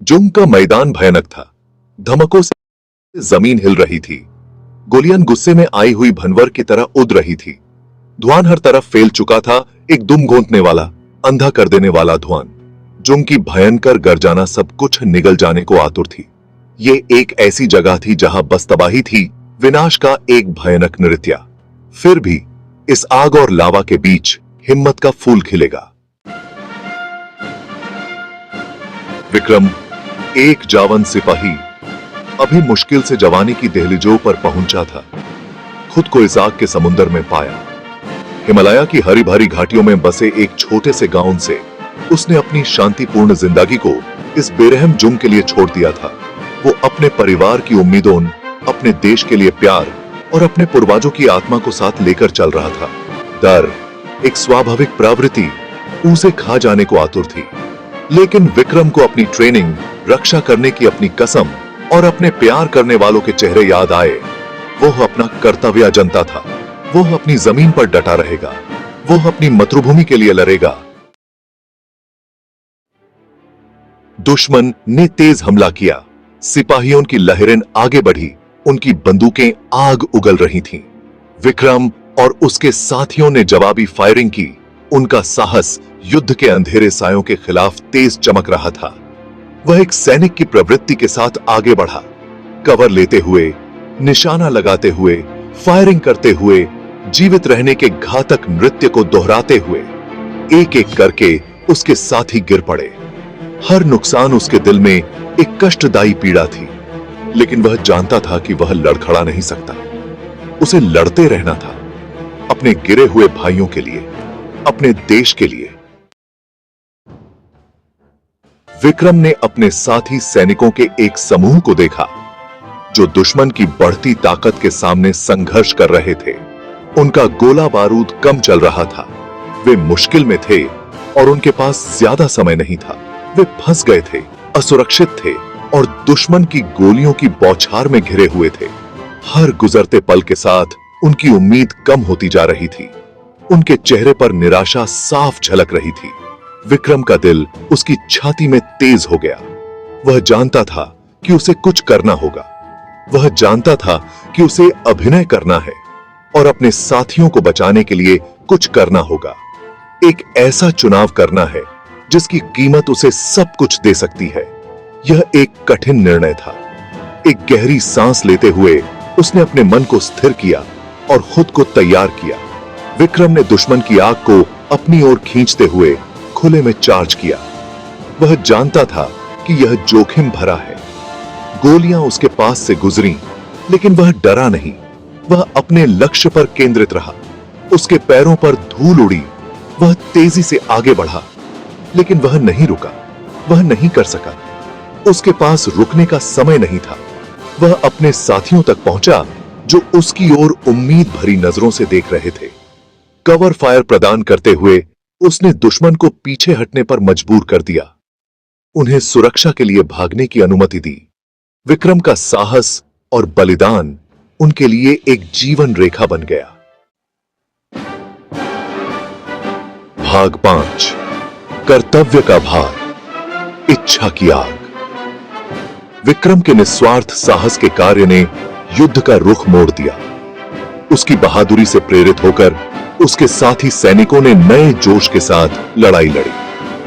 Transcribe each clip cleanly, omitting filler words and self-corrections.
Jung का मैदान भयानक था। धमकों से जमीन हिल रही थी। गोलियां गुस्से में आई हुई भनवर की तरह उड़ रही थी। धुआं हर तरफ फैल चुका था, एक दुम घोंटने वाला, अंधा कर देने वाला धुआं। जुंग की भयंकर गर्जना सब कुछ निगल जाने को आतुर थी। ये एक ऐसी जगह थी जहां बस तबाही थी, विनाश का एक भयानक नृत्य। फिर भी इस आग और लावा के बीच हिम्मत का फूल खिलेगा। विक्रम, एक जावन सिपाही, अभी मुश्किल से जवानी की दहलीजों पर पहुंचा था। खुद को इस आग के समुद्र में पाया। हिमालय की हरी भरी घाटियों में बसे एक छोटे से गांव से उसने अपनी शांतिपूर्ण जिंदगी को इस बेरहम जुंग के लिए छोड़ दिया था। वो अपने परिवार की उम्मीदों, अपने देश के लिए प्यार और अपने पूर्वजों की आत्मा को साथ लेकर चल रहा था। डर, एक स्वाभाविक प्रवृत्ति, उसे खा जाने को आतुर थी। लेकिन विक्रम को अपनी ट्रेनिंग, रक्षा करने की अपनी कसम और अपने प्यार करने वालों के चेहरे याद आए। वो अपना कर्तव्य जनता था। वो अपनी जमीन पर डटा रहेगा। वो अपनी मातृभूमि के लिए लड़ेगा। दुश्मन ने तेज हमला किया। सिपाहियों की लहरें आगे बढ़ी। उनकी बंदूकें आग उगल रही थीं। विक्रम और उसके साथियों ने जवाबी फायरिंग की। उनका साहस युद्ध के अंधेरे सायों के खिलाफ तेज चमक रहा था। वह एक सैनिक की प्रवृत्ति के साथ आगे बढ़ा, कवर लेते हुए, निशाना लगाते हुए, फायरिंग करते हुए, जीवित रहने के घातक नृत्य को दोहराते हुए। एक एक करके उसके साथी गिर पड़े। हर नुकसान उसके दिल में एक कष्टदायी पीड़ा थी, लेकिन वह जानता था कि वह लड़खड़ा नहीं सकता। उसे लड़ते रहना था, अपने गिरे हुए भाइयों के लिए, अपने देश के लिए। विक्रम ने अपने साथी सैनिकों के एक समूह को देखा जो दुश्मन की बढ़ती ताकत के सामने संघर्ष कर रहे थे। उनका गोला बारूद कम चल रहा था। वे मुश्किल में थे और उनके पास ज्यादा समय नहीं था। वे फंस गए थे, असुरक्षित थे और दुश्मन की गोलियों की बौछार में घिरे हुए थे। हर गुजरते पल के साथ उनकी उम्मीद कम होती जा रही थी। उनके चेहरे पर निराशा साफ झलक रही थी। विक्रम का दिल उसकी छाती में तेज हो गया। वह जानता था कि उसे कुछ करना होगा। वह जानता था कि उसे अभिनय करना है और अपने साथियों को बचाने के लिए कुछ करना होगा। एक ऐसा चुनाव करना है जिसकी कीमत उसे सब कुछ दे सकती है। यह एक कठिन निर्णय था। एक गहरी सांस लेते हुए उसने अपने मन को स्थिर किया और खुद को तैयार किया। विक्रम ने दुश्मन की आग को अपनी ओर खींचते हुए खुले में चार्ज किया। वह जानता था कि यह जोखिम भरा है। गोलियां उसके पास से गुजरी, लेकिन वह डरा नहीं। वह अपने लक्ष्य पर केंद्रित रहा। उसके पैरों पर धूल उड़ी। वह तेजी से आगे बढ़ा, लेकिन वह नहीं रुका। वह नहीं कर सका। उसके पास रुकने का समय नहीं था। वह अपने साथियों तक पहुंचा जो उसकी ओर उम्मीद भरी नजरों से देख रहे थे। कवर फायर प्रदान करते हुए उसने दुश्मन को पीछे हटने पर मजबूर कर दिया। उन्हें सुरक्षा के लिए भागने की अनुमति दी। विक्रम का साहस और बलिदान उनके लिए एक जीवन रेखा बन गया। भाग 5, कर्तव्य का भार, इच्छा की आग। विक्रम के निस्वार्थ साहस के कार्य ने युद्ध का रुख मोड़ दिया। उसकी बहादुरी से प्रेरित होकर उसके साथी सैनिकों ने नए जोश के साथ लड़ाई लड़ी।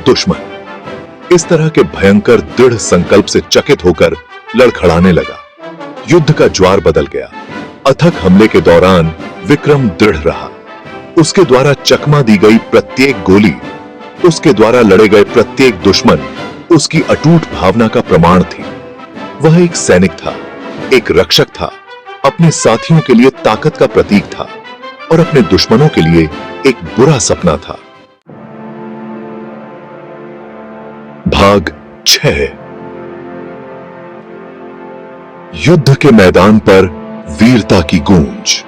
दुश्मन इस तरह के भयंकर दृढ़ संकल्प से चकित होकर लड़खड़ाने लगा। युद्ध का ज्वार बदल गया। अथक हमले के दौरान विक्रम दृढ़ रहा। उसके द्वारा चकमा दी गई प्रत्येक गोली, उसके द्वारा लड़े गए प्रत्येक दुश्मन उसकी अटूट भावना का प्रमाण थी। वह एक सैनिक था, एक रक्षक था, अपने साथियों के लिए ताकत का प्रतीक था और अपने दुश्मनों के लिए एक बुरा सपना था। भाग 6, युद्ध के मैदान पर वीरता की गूंज।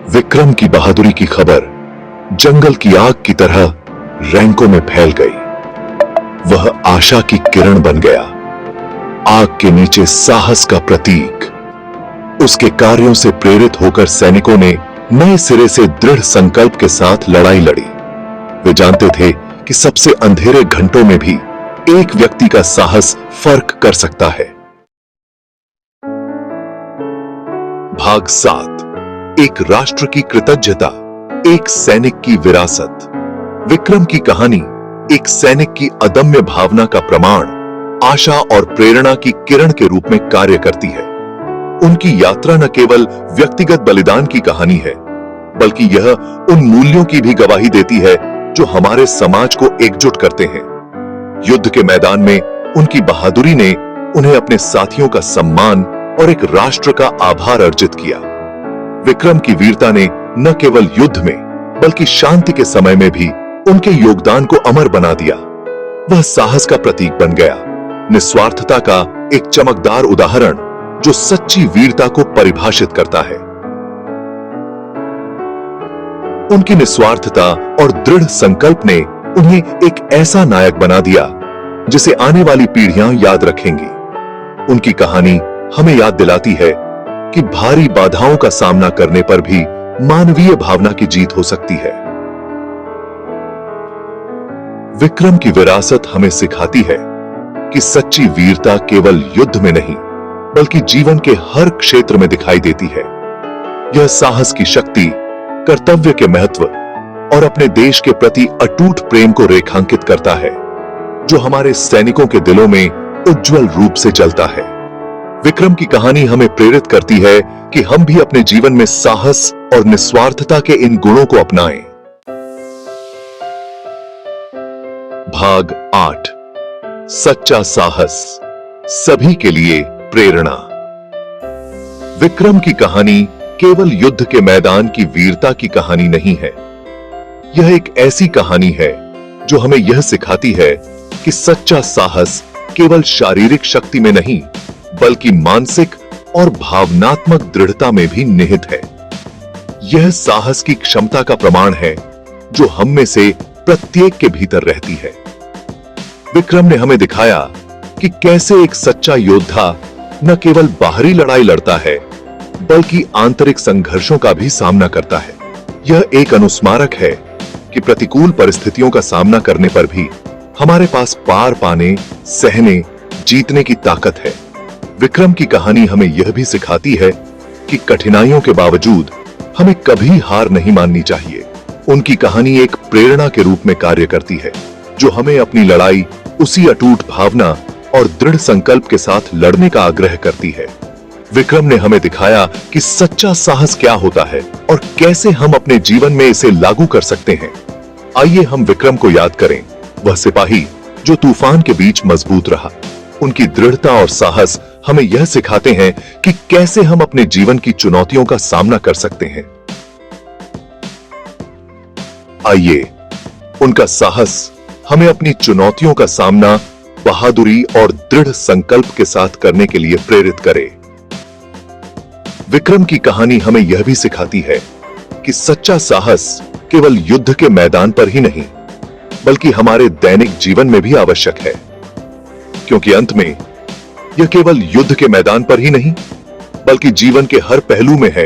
विक्रम की बहादुरी की खबर जंगल की आग की तरह रैंकों में फैल गई। वह आशा की किरण बन गया, आग के नीचे साहस का प्रतीक। उसके कार्यों से प्रेरित होकर सैनिकों ने नए सिरे से दृढ़ संकल्प के साथ लड़ाई लड़ी। वे जानते थे कि सबसे अंधेरे घंटों में भी एक व्यक्ति का साहस फर्क कर सकता है। भाग 7, एक राष्ट्र की कृतज्ञता, एक सैनिक की विरासत। विक्रम की कहानी एक सैनिक की अदम्य भावना का प्रमाण, आशा और प्रेरणा की किरण के रूप में कार्य करती है। उनकी यात्रा न केवल व्यक्तिगत बलिदान की कहानी है, बल्कि यह उन मूल्यों की भी गवाही देती है जो हमारे समाज को एकजुट करते हैं। युद्ध के मैदान में उनकी बहादुरी ने उन्हें अपने साथियों का सम्मान और एक राष्ट्र का आभार अर्जित किया। विक्रम की वीरता ने न केवल युद्ध में बल्कि शांति के समय में भी उनके योगदान को अमर बना दिया। वह साहस का प्रतीक बन गया, निस्वार्थता का एक चमकदार उदाहरण जो सच्ची वीरता को परिभाषित करता है। उनकी निस्वार्थता और दृढ़ संकल्प ने उन्हें एक ऐसा नायक बना दिया जिसे आने वाली पीढ़ियां याद रखेंगी। उनकी कहानी हमें याद दिलाती है कि भारी बाधाओं का सामना करने पर भी मानवीय भावना की जीत हो सकती है। विक्रम की विरासत हमें सिखाती है कि सच्ची वीरता केवल युद्ध में नहीं बल्कि जीवन के हर क्षेत्र में दिखाई देती है। यह साहस की शक्ति, कर्तव्य के महत्व और अपने देश के प्रति अटूट प्रेम को रेखांकित करता है, जो हमारे सैनिकों के दिलों में उज्जवल रूप से जलता है। विक्रम की कहानी हमें प्रेरित करती है कि हम भी अपने जीवन में साहस और निस्वार्थता के इन गुणों को अपनाएं। भाग 8, सच्चा साहस, सभी के लिए प्रेरणा। विक्रम की कहानी केवल युद्ध के मैदान की वीरता की कहानी नहीं है। यह एक ऐसी कहानी है जो हमें यह सिखाती है कि सच्चा साहस केवल शारीरिक शक्ति में नहीं बल्कि मानसिक और भावनात्मक दृढ़ता में भी निहित है। यह साहस की क्षमता का प्रमाण है जो हम में से प्रत्येक के भीतर रहती है। विक्रम ने हमें दिखाया कि कैसे एक सच्चा योद्धा न केवल बाहरी लड़ाई लड़ता है बल्कि आंतरिक संघर्षों का भी सामना करता है। यह एक अनुस्मारक है कि प्रतिकूल परिस्थितियों का सामना करने पर भी हमारे पास पार पाने, सहने, जीतने की ताकत है। विक्रम की कहानी हमें यह भी सिखाती है कि कठिनाइयों के बावजूद हमें कभी हार नहीं माननी चाहिए। उनकी कहानी एक प्रेरणा के रूप में कार्य करती है, जो हमें अपनी लड़ाई उसी अटूट भावना और दृढ़ संकल्प के साथ लड़ने का आग्रह करती है। विक्रम ने हमें दिखाया कि सच्चा साहस क्या होता है और कैसे हम अपने जीवन में इसे लागू कर सकते हैं। आइए हम विक्रम को याद करें, वह सिपाही जो तूफान के बीच मजबूत रहा। उनकी दृढ़ता और साहस हमें यह सिखाते हैं कि कैसे हम अपने जीवन की चुनौतियों का सामना कर सकते हैं। आइए उनका साहस हमें अपनी चुनौतियों का सामना बहादुरी और दृढ़ संकल्प के साथ करने के लिए प्रेरित करे। विक्रम की कहानी हमें यह भी सिखाती है कि सच्चा साहस केवल युद्ध के मैदान पर ही नहीं बल्कि हमारे दैनिक जीवन में भी आवश्यक है, क्योंकि अंत में यह केवल युद्ध के मैदान पर ही नहीं बल्कि जीवन के हर पहलू में है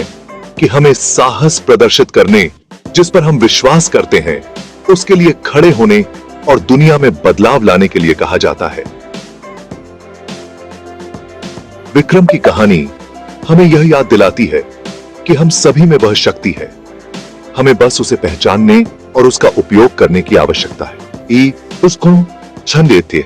कि हमें साहस प्रदर्शित करने, जिस पर हम विश्वास करते हैं, उसके लिए खड़े होने और दुनिया में बदलाव लाने के लिए कहा जाता है। विक्रम की कहानी हमें यह याद दिलाती है कि हम सभी में वह शक्ति है, हमें बस उसे पहचानने और उसका उपयोग करने की आवश्यकता है। उसको छन लेते